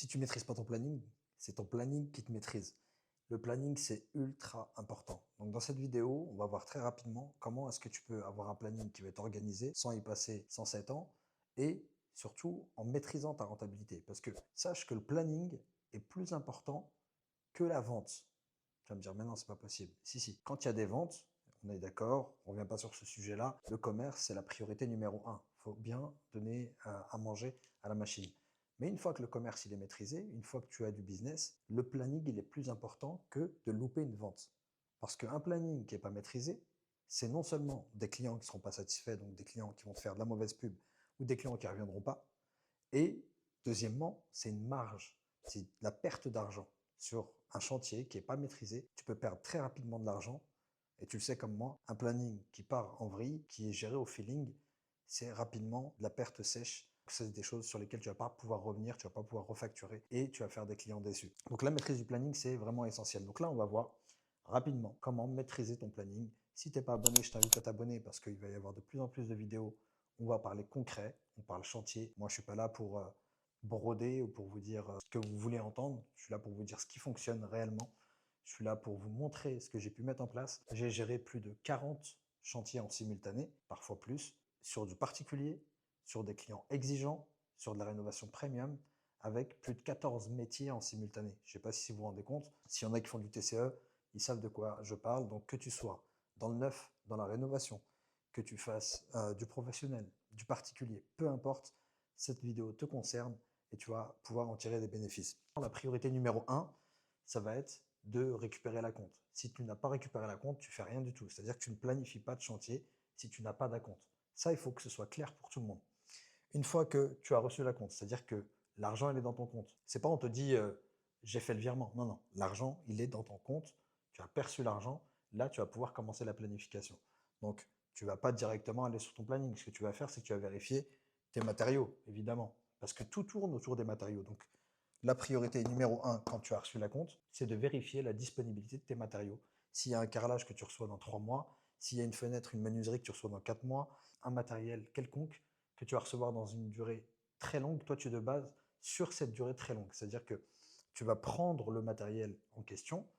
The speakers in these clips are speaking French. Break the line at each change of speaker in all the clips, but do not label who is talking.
Si tu ne maîtrises pas ton planning, c'est ton planning qui te maîtrise. Le planning, c'est ultra important. Donc, dans cette vidéo, on va voir très rapidement comment est-ce que tu peux avoir un planning qui va être organisé sans y passer 107 ans et surtout en maîtrisant ta rentabilité. Parce que sache que le planning est plus important que la vente. Tu vas me dire, mais non, c'est pas possible. Si, si. Quand il y a des ventes, on est d'accord, on ne revient pas sur ce sujet-là, le commerce, c'est la priorité numéro un. Il faut bien donner à manger à la machine. Mais une fois que le commerce il est maîtrisé, une fois que tu as du business, le planning il est plus important que de louper une vente. Parce qu'un planning qui n'est pas maîtrisé, c'est non seulement des clients qui ne seront pas satisfaits, donc des clients qui vont te faire de la mauvaise pub, ou des clients qui ne reviendront pas, et deuxièmement, c'est une marge, c'est la perte d'argent sur un chantier qui n'est pas maîtrisé. Tu peux perdre très rapidement de l'argent. Et tu le sais comme moi, un planning qui part en vrille, qui est géré au feeling, c'est rapidement de la perte sèche. C'est des choses sur lesquelles tu ne vas pas pouvoir revenir, tu ne vas pas pouvoir refacturer et tu vas faire des clients déçus. Donc la maîtrise du planning, c'est vraiment essentiel. Donc là, on va voir rapidement comment maîtriser ton planning. Si tu n'es pas abonné, je t'invite à t'abonner parce qu'il va y avoir de plus en plus de vidéos. On va parler concret, on parle chantier. Moi, je ne suis pas là pour broder ou pour vous dire ce que vous voulez entendre. Je suis là pour vous dire ce qui fonctionne réellement. Je suis là pour vous montrer ce que j'ai pu mettre en place. J'ai géré plus de 40 chantiers en simultané, parfois plus, sur du particulier, sur des clients exigeants, sur de la rénovation premium, avec plus de 14 métiers en simultané. Je ne sais pas si vous vous rendez compte. S'il y en a qui font du TCE, ils savent de quoi je parle. Donc que tu sois dans le neuf, dans la rénovation, que tu fasses du professionnel, du particulier, peu importe, cette vidéo te concerne et tu vas pouvoir en tirer des bénéfices. La priorité numéro 1, ça va être de récupérer la compte. Si tu n'as pas récupéré la compte, tu fais rien du tout. C'est-à-dire que tu ne planifies pas de chantier si tu n'as pas d'acompte. Ça, il faut que ce soit clair pour tout le monde. Une fois que tu as reçu la compte, c'est-à-dire que l'argent, il est dans ton compte. C'est pas on te dit j'ai fait le virement. Non, non. L'argent, il est dans ton compte. Tu as perçu l'argent. Là, tu vas pouvoir commencer la planification. Donc, tu ne vas pas directement aller sur ton planning. Ce que tu vas faire, c'est que tu vas vérifier tes matériaux, évidemment. Parce que tout tourne autour des matériaux. Donc, la priorité numéro 1 quand tu as reçu la compte, c'est de vérifier la disponibilité de tes matériaux. S'il y a un carrelage que tu reçois dans 3 mois, s'il y a une fenêtre, une menuiserie que tu reçois dans 4 mois, un matériel quelconque que tu vas recevoir dans une durée très longue, toi tu es de base sur cette durée très longue. C'est-à-dire que tu vas prendre le matériel en question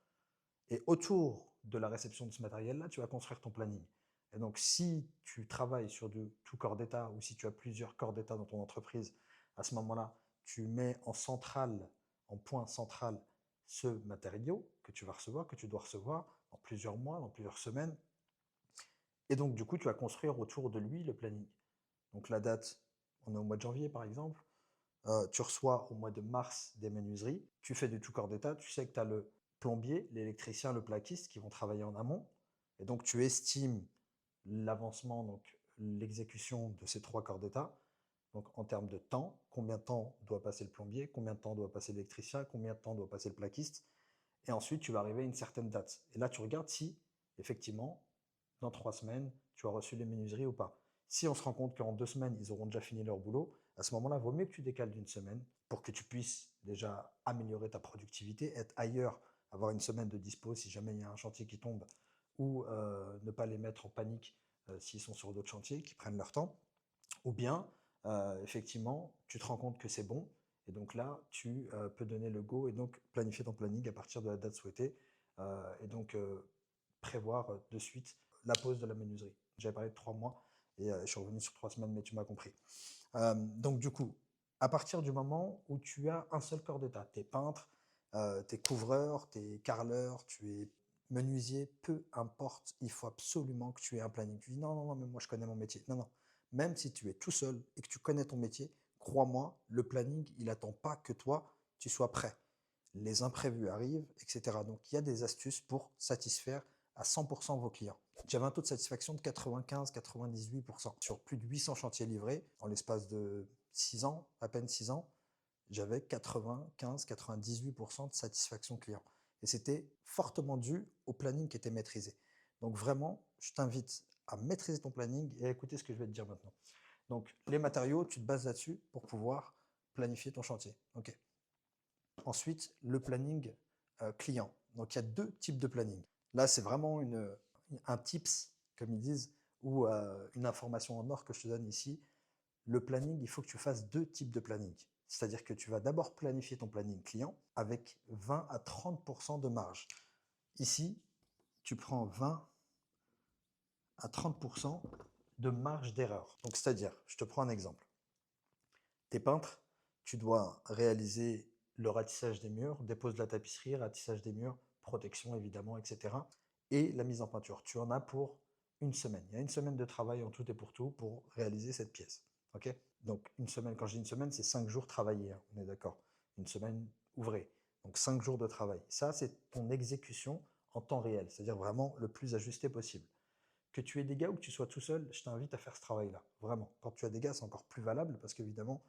et autour de la réception de ce matériel-là, tu vas construire ton planning. Et donc si tu travailles sur du tout corps d'état ou si tu as plusieurs corps d'état dans ton entreprise, à ce moment-là, tu mets en centrale, en point central, ce matériau que tu vas recevoir, que tu dois recevoir dans plusieurs mois, dans plusieurs semaines. Et donc, du coup, tu vas construire autour de lui le planning. Donc, la date, on est au mois de janvier, par exemple. Tu reçois au mois de mars des menuiseries. Tu fais du tout corps d'état. Tu sais que tu as le plombier, l'électricien, le plaquiste qui vont travailler en amont. Et donc, tu estimes l'avancement, donc l'exécution de ces 3 corps d'état. Donc, en termes de temps, combien de temps doit passer le plombier, combien de temps doit passer l'électricien, combien de temps doit passer le plaquiste. Et ensuite, tu vas arriver à une certaine date. Et là, tu regardes si, effectivement, dans 3 semaines, tu as reçu les menuiseries ou pas. Si on se rend compte qu'en 2 semaines, ils auront déjà fini leur boulot, à ce moment-là, il vaut mieux que tu décales d'une semaine pour que tu puisses déjà améliorer ta productivité, être ailleurs, avoir une semaine de dispo si jamais il y a un chantier qui tombe, ou ne pas les mettre en panique s'ils sont sur d'autres chantiers, qui prennent leur temps. Ou bien, effectivement, tu te rends compte que c'est bon, et donc là, tu peux donner le go et donc planifier ton planning à partir de la date souhaitée, et donc prévoir de suite la pause de la menuiserie. J'avais parlé de 3 mois, et je suis revenu sur 3 semaines, mais tu m'as compris. Donc du coup, à partir du moment où tu as un seul corps d'état, tu es peintre, tu es couvreur, tu es carreleur, tu es menuisier, peu importe, il faut absolument que tu aies un planning. Tu dis non, non, non, mais moi je connais mon métier. Non, non, même si tu es tout seul et que tu connais ton métier, crois-moi, le planning, il n'attend pas que toi, tu sois prêt. Les imprévus arrivent, etc. Donc il y a des astuces pour satisfaire à 100% vos clients. J'avais un taux de satisfaction de 95-98%. Sur plus de 800 chantiers livrés, en l'espace de 6 ans, à peine 6 ans, j'avais 95-98% de satisfaction client. Et c'était fortement dû au planning qui était maîtrisé. Donc vraiment, je t'invite à maîtriser ton planning et à écouter ce que je vais te dire maintenant. Donc les matériaux, tu te bases là-dessus pour pouvoir planifier ton chantier. Ok. Ensuite, le planning client. Donc il y a 2 types de planning. Là, c'est vraiment un tips, comme ils disent, ou une information en or que je te donne ici. Le planning, il faut que tu fasses 2 types de planning. C'est-à-dire que tu vas d'abord planifier ton planning client avec 20 à 30% de marge. Ici, tu prends 20 à 30% de marge d'erreur. Donc, c'est-à-dire, je te prends un exemple. Tu es peintre, tu dois réaliser le ratissage des murs, dépose de la tapisserie, ratissage des murs, protection évidemment, etc. Et la mise en peinture. Tu en as pour une semaine. Il y a une semaine de travail en tout et pour tout pour réaliser cette pièce. Ok? Donc une semaine, quand je dis une semaine, c'est 5 jours travaillés, hein, on est d'accord. Une semaine ouvrée. Donc 5 jours de travail. Ça, c'est ton exécution en temps réel, c'est-à-dire vraiment le plus ajusté possible. Que tu aies des gars ou que tu sois tout seul, je t'invite à faire ce travail-là. Vraiment. Quand tu as des gars, c'est encore plus valable parce qu'évidemment,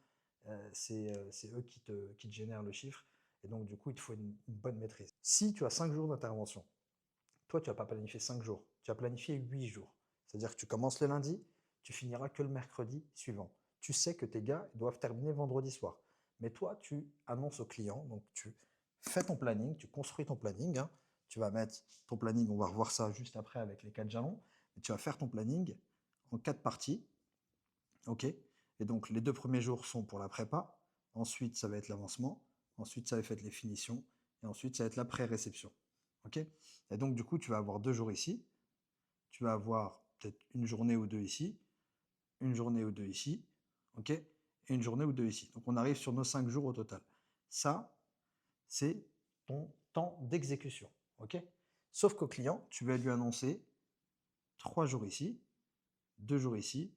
c'est eux qui te génèrent le chiffre. Et donc, du coup, il te faut une bonne maîtrise. Si tu as 5 jours d'intervention, toi, tu n'as pas planifié 5 jours, tu as planifié 8 jours. C'est-à-dire que tu commences le lundi, tu finiras que le mercredi suivant. Tu sais que tes gars doivent terminer vendredi soir. Mais toi, tu annonces au client, donc tu fais ton planning, tu construis ton planning. Hein. Tu vas mettre ton planning, on va revoir ça juste après avec les 4 jalons. Et tu vas faire ton planning en 4 parties. OK? Et donc, les 2 premiers jours sont pour la prépa. Ensuite, ça va être l'avancement. Ensuite, ça va être les finitions. Et ensuite, ça va être la pré-réception. OK? Et donc, du coup, tu vas avoir 2 jours ici. Tu vas avoir peut-être une journée ou deux ici. Une journée ou deux ici. OK? Et une journée ou deux ici. Donc, on arrive sur nos 5 jours au total. Ça, c'est ton temps d'exécution. OK? Sauf qu'au client, tu vas lui annoncer 3 jours ici, 2 jours ici,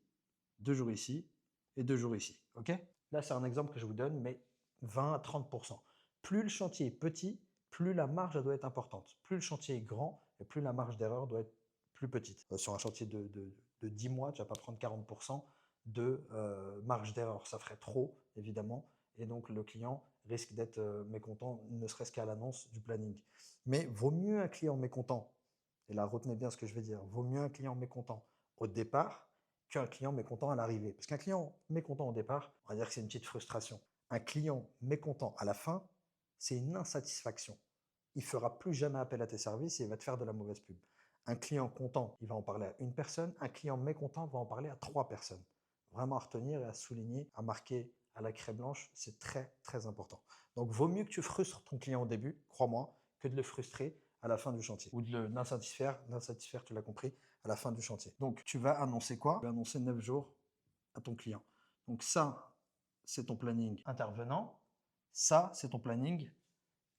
2 jours ici et 2 jours ici. OK? Là, c'est un exemple que je vous donne, mais 20 à 30%. Plus le chantier est petit, plus la marge doit être importante. Plus le chantier est grand, et plus la marge d'erreur doit être plus petite. Sur un chantier de 10 mois, tu ne vas pas prendre 40% de marge d'erreur. Ça ferait trop, évidemment. Et donc, le client risque d'être mécontent, ne serait-ce qu'à l'annonce du planning. Mais vaut mieux un client mécontent, et là, retenez bien ce que je vais dire, vaut mieux un client mécontent au départ qu'un client mécontent à l'arrivée. Parce qu'un client mécontent au départ, on va dire que c'est une petite frustration. Un client mécontent à la fin, c'est une insatisfaction. Il ne fera plus jamais appel à tes services et il va te faire de la mauvaise pub. Un client content, il va en parler à une personne. Un client mécontent va en parler à 3 personnes. Vraiment à retenir et à souligner, à marquer à la craie blanche, c'est très très important. Donc, vaut mieux que tu frustres ton client au début, crois-moi, que de le frustrer à la fin du chantier. Ou de l'insatisfaire, tu l'as compris, à la fin du chantier. Donc, tu vas annoncer quoi? Tu vas annoncer 9 jours à ton client. Donc ça, c'est ton planning intervenant. Ça, c'est ton planning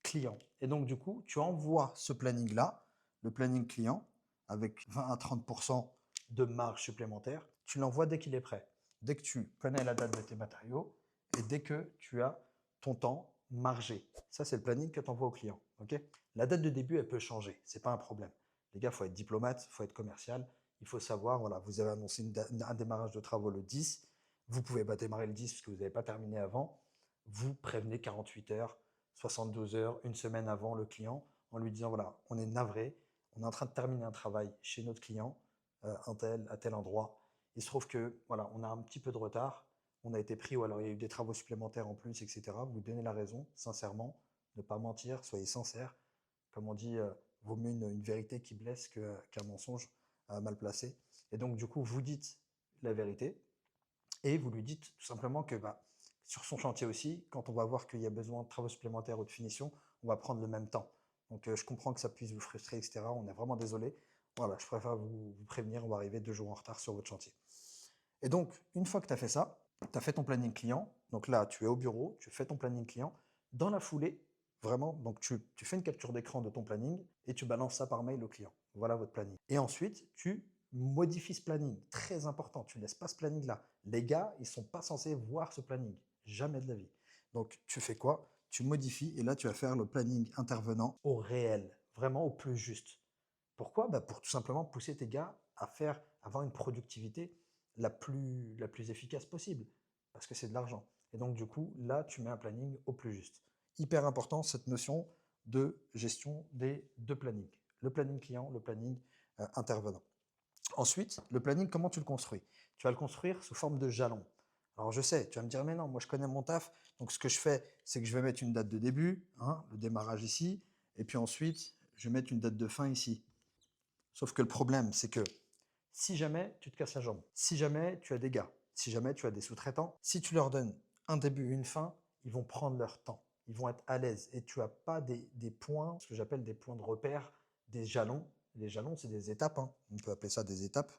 client. Et donc, du coup, tu envoies ce planning-là, le planning client, avec 20 à 30% de marge supplémentaire. Tu l'envoies dès qu'il est prêt. Dès que tu connais la date de tes matériaux et dès que tu as ton temps margé. Ça, c'est le planning que tu envoies au client. Okay? La date de début, elle peut changer. Ce n'est pas un problème. Les gars, il faut être diplomate, il faut être commercial. Il faut savoir, voilà, vous avez annoncé un démarrage de travaux le 10. Vous ne pouvez pas démarrer le 10 parce que vous n'avez pas terminé avant. Vous prévenez 48 heures, 72 heures, une semaine avant le client en lui disant, voilà, on est navré, on est en train de terminer un travail chez notre client, à tel endroit. Il se trouve que voilà, on a un petit peu de retard, on a été pris ou alors il y a eu des travaux supplémentaires en plus, etc. Vous donnez la raison, sincèrement, ne pas mentir, soyez sincère. Comme on dit, vaut mieux une vérité qui blesse qu'un mensonge mal placé. Et donc, du coup, vous dites la vérité et vous lui dites tout simplement que sur son chantier aussi, quand on va voir qu'il y a besoin de travaux supplémentaires ou de finition, on va prendre le même temps. Donc, je comprends que ça puisse vous frustrer, etc. On est vraiment désolé. Voilà, je préfère vous prévenir, on va arriver 2 jours en retard sur votre chantier. Et donc, une fois que tu as fait ça, tu as fait ton planning client. Donc là, tu es au bureau, tu fais ton planning client. Dans la foulée, vraiment, donc tu fais une capture d'écran de ton planning et tu balances ça par mail au client. Voilà votre planning. Et ensuite, tu modifies ce planning. Très important, tu ne laisses pas ce planning-là. Les gars, ils ne sont pas censés voir ce planning. Jamais de la vie. Donc, tu fais quoi? Tu modifies et là, tu vas faire le planning intervenant au réel, vraiment au plus juste. Pourquoi? Pour tout simplement pousser tes gars à avoir une productivité la plus efficace possible, parce que c'est de l'argent. Et donc, du coup, là, tu mets un planning au plus juste. Hyper important, cette notion de gestion des 2 plannings. Le planning client, le planning intervenant. Ensuite, le planning, comment tu le construis? Tu vas le construire sous forme de jalons. Alors, je sais, tu vas me dire, mais non, moi, je connais mon taf. Donc, ce que je fais, c'est que je vais mettre une date de début, hein, le démarrage ici, et puis ensuite, je vais mettre une date de fin ici. Sauf que le problème, c'est que si jamais tu te casses la jambe, si jamais tu as des gars, si jamais tu as des sous-traitants, si tu leur donnes un début, une fin, ils vont prendre leur temps, ils vont être à l'aise et tu n'as pas des points, ce que j'appelle des points de repère, des jalons. Les jalons, c'est des étapes, hein. On peut appeler ça des étapes.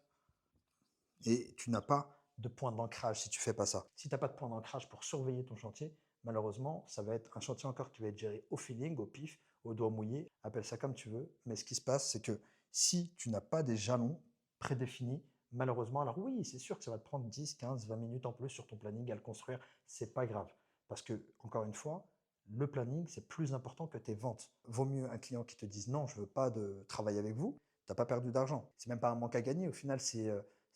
Et tu n'as pas de point d'ancrage si tu fais pas ça. Si tu n'as pas de point d'ancrage pour surveiller ton chantier, malheureusement, ça va être un chantier encore qui va être géré au feeling, au pif, au doigt mouillé, appelle ça comme tu veux. Mais ce qui se passe, c'est que si tu n'as pas des jalons prédéfinis, malheureusement, alors oui, c'est sûr que ça va te prendre 10, 15, 20 minutes en plus sur ton planning à le construire, c'est pas grave. Parce que, encore une fois, le planning, c'est plus important que tes ventes. Vaut mieux un client qui te dise non, je ne veux pas de travailler avec vous, tu n'as pas perdu d'argent. C'est même pas un manque à gagner, au final, c'est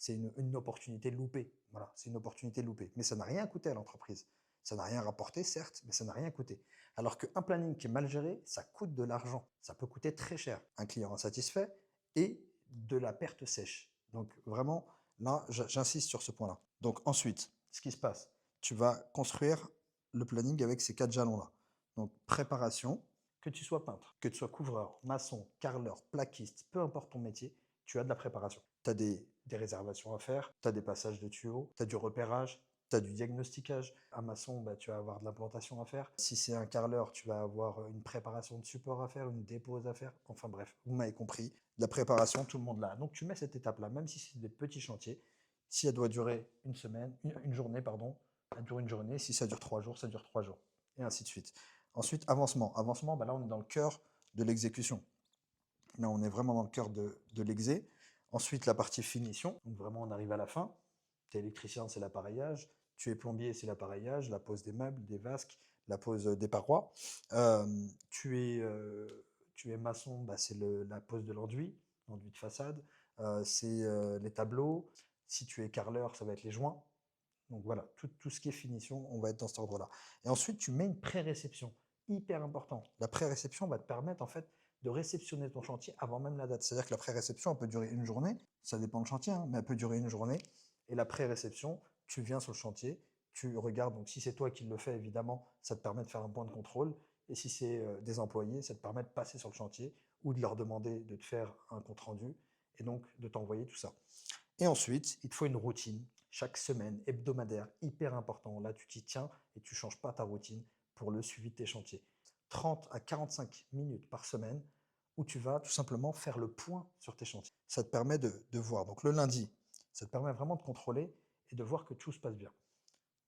une opportunité loupée. Voilà, c'est une opportunité loupée. Mais ça n'a rien coûté à l'entreprise. Ça n'a rien rapporté, certes, mais ça n'a rien coûté. Alors qu'un planning qui est mal géré, ça coûte de l'argent. Ça peut coûter très cher. Un client insatisfait et de la perte sèche. Donc vraiment, là, j'insiste sur ce point-là. Donc ensuite, ce qui se passe, tu vas construire le planning avec ces 4 jalons-là. Donc préparation, que tu sois peintre, que tu sois couvreur, maçon, carreleur, plaquiste, peu importe ton métier, tu as de la préparation. Tu as des réservations à faire, tu as des passages de tuyaux, tu as du repérage, tu as du diagnostiquage. Un maçon, bah, tu vas avoir de l'implantation à faire. Si c'est un carreleur, tu vas avoir une préparation de support à faire, une dépose à faire. Enfin bref, vous m'avez compris. De la préparation, tout le monde l'a. Donc tu mets cette étape-là, même si c'est des petits chantiers. Si elle doit durer une semaine, une journée, pardon, elle dure une journée. Si ça dure 3 jours, ça dure 3 jours. Et ainsi de suite. Ensuite, avancement. Avancement, bah là, on est dans le cœur de l'exécution. Là, on est vraiment dans le cœur de l'exé. Ensuite, la partie finition. Donc vraiment, on arrive à la fin. Tu es électricien, c'est l'appareillage. Tu es plombier, c'est l'appareillage, la pose des meubles, des vasques, la pose des parois. Tu es maçon, bah, c'est la pose de l'enduit de façade. C'est les tableaux. Si tu es carreleur, ça va être les joints. Donc voilà, tout ce qui est finition, on va être dans cet ordre-là. Et ensuite, tu mets une pré-réception. Hyper important. La pré-réception va te permettre en fait de réceptionner ton chantier avant même la date. C'est-à-dire que la pré-réception, elle peut durer une journée. Ça dépend du chantier, hein, mais elle peut durer une journée. Et la pré-réception, tu viens sur le chantier, tu regardes. Donc si c'est toi qui le fais, évidemment, ça te permet de faire un point de contrôle. Et si c'est des employés, ça te permet de passer sur le chantier ou de leur demander de te faire un compte-rendu et donc de t'envoyer tout ça. Et ensuite, il te faut une routine chaque semaine, hebdomadaire, hyper important. Là, tu t'y tiens et tu ne changes pas ta routine pour le suivi de tes chantiers. 30 à 45 minutes par semaine où tu vas tout simplement faire le point sur tes chantiers. Ça te permet de voir. Donc le lundi, ça te permet vraiment de contrôler et de voir que tout se passe bien.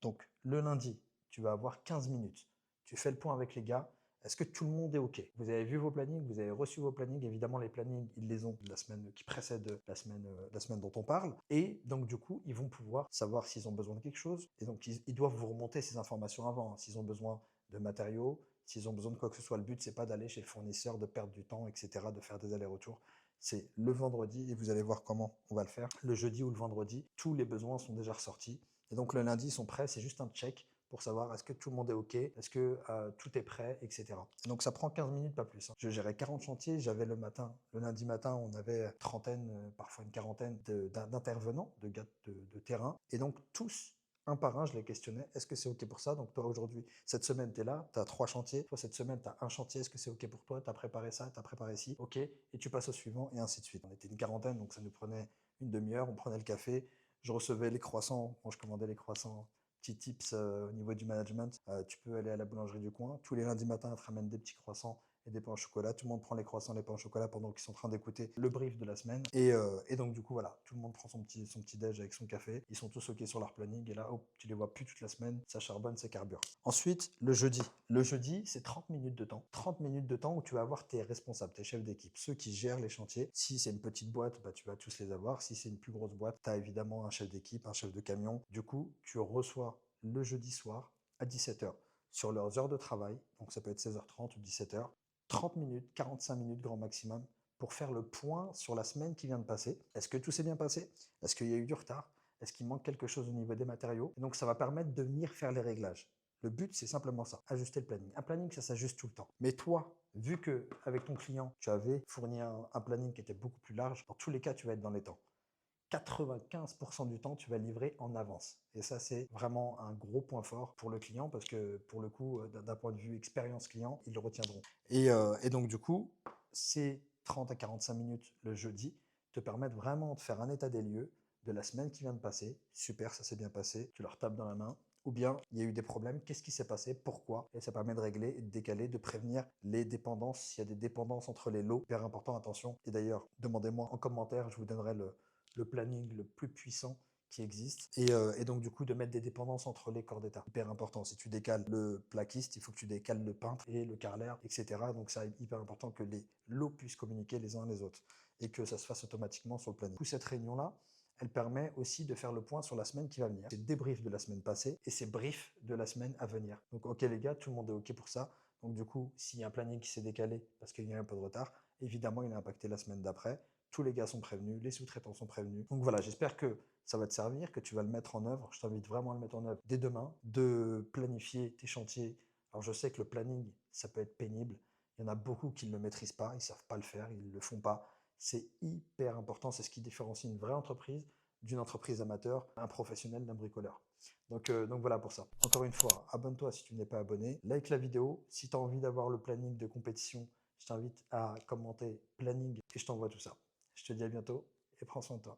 Donc le lundi, tu vas avoir 15 minutes. Tu fais le point avec les gars. Est-ce que tout le monde est OK? Vous avez vu vos plannings, vous avez reçu vos plannings. Évidemment, les plannings, ils les ont la semaine qui précède la semaine dont on parle. Et donc, du coup, ils vont pouvoir savoir s'ils ont besoin de quelque chose. Et donc, ils doivent vous remonter ces informations avant, hein. S'ils ont besoin de matériaux, s'ils ont besoin de quoi que ce soit. Le but, c'est pas d'aller chez le fournisseur, de perdre du temps, etc., de faire des allers-retours. C'est le vendredi, et vous allez voir comment on va le faire. Le jeudi ou le vendredi, tous les besoins sont déjà ressortis. Et donc, le lundi, ils sont prêts. C'est juste un check pour savoir est-ce que tout le monde est OK, est-ce que tout est prêt, etc. Et donc ça prend 15 minutes, pas plus, hein. Je gérais 40 chantiers, j'avais le lundi matin, on avait trentaine, parfois une quarantaine d'intervenants, de gars de terrain. Et donc tous, un par un, je les questionnais, est-ce que c'est OK pour ça? Donc toi aujourd'hui, cette semaine, tu es là, tu as 3 chantiers. Toi, cette semaine, tu as un chantier, est-ce que c'est OK pour toi? Tu as préparé ça, tu as préparé ci, OK. Et tu passes au suivant, et ainsi de suite. On était une quarantaine, donc ça nous prenait une demi-heure, on prenait le café, je recevais les croissants, quand je commandais les croissants. Petit tips au niveau du management, tu peux aller à la boulangerie du coin. Tous les lundis matins, elle te ramène des petits croissants et des pains au chocolat. Tout le monde prend les croissants, les pains au chocolat pendant qu'ils sont en train d'écouter le brief de la semaine. Et donc, du coup, voilà, tout le monde prend son petit déj avec son café. Ils sont tous OK sur leur planning. Et là, hop, tu les vois plus toute la semaine. Ça charbonne, ça carbure. Ensuite, le jeudi. Le jeudi, c'est 30 minutes de temps. 30 minutes de temps où tu vas avoir tes responsables, tes chefs d'équipe, ceux qui gèrent les chantiers. Si c'est une petite boîte, bah, tu vas tous les avoir. Si c'est une plus grosse boîte, tu as évidemment un chef d'équipe, un chef de camion. Du coup, tu reçois le jeudi soir à 17h sur leurs heures de travail, donc ça peut être 16h30 ou 17h, 30 minutes, 45 minutes grand maximum pour faire le point sur la semaine qui vient de passer. Est-ce que tout s'est bien passé? Est-ce qu'il y a eu du retard? Est-ce qu'il manque quelque chose au niveau des matériaux? Et donc ça va permettre de venir faire les réglages. Le but, c'est simplement ça, ajuster le planning. Un planning, ça s'ajuste tout le temps. Mais toi, vu que avec ton client, tu avais fourni un planning qui était beaucoup plus large, dans tous les cas, tu vas être dans les temps. 95% du temps, tu vas livrer en avance. Et ça, c'est vraiment un gros point fort pour le client parce que pour le coup, d'un point de vue expérience client, ils le retiendront. Et donc, du coup, ces 30 à 45 minutes le jeudi te permettent vraiment de faire un état des lieux de la semaine qui vient de passer. Super, ça s'est bien passé. Tu leur tapes dans la main. ou bien il y a eu des problèmes, qu'est-ce qui s'est passé, pourquoi, et ça permet de régler et de décaler, de prévenir les dépendances, s'il y a des dépendances entre les lots, hyper important, attention. Et d'ailleurs, demandez-moi en commentaire, je vous donnerai le planning le plus puissant qui existe. Et donc, du coup, de mettre des dépendances entre les corps d'état. Hyper important. Si tu décales le plaquiste, il faut que tu décales le peintre et le carreleur, etc. Donc, c'est hyper important que les lots puissent communiquer les uns les autres et que ça se fasse automatiquement sur le planning. Du coup, cette réunion-là, elle permet aussi de faire le point sur la semaine qui va venir. C'est débrief de la semaine passée et c'est brief de la semaine à venir. Donc, ok les gars, tout le monde est ok pour ça. Donc, du coup, s'il y a un planning qui s'est décalé parce qu'il y a un peu de retard, évidemment, il a impacté la semaine d'après. Tous les gars sont prévenus, les sous-traitants sont prévenus. Donc voilà, j'espère que ça va te servir, que tu vas le mettre en œuvre. Je t'invite vraiment à le mettre en œuvre dès demain, de planifier tes chantiers. Alors je sais que le planning, ça peut être pénible. Il y en a beaucoup qui ne le maîtrisent pas, ils ne savent pas le faire, ils ne le font pas. C'est hyper important, c'est ce qui différencie une vraie entreprise d'une entreprise amateur, un professionnel d'un bricoleur. Donc voilà pour ça. Encore une fois, abonne-toi si tu n'es pas abonné, like la vidéo. Si tu as envie d'avoir le planning de compétition, je t'invite à commenter planning et je t'envoie tout ça. Je te dis à bientôt et prends soin de toi.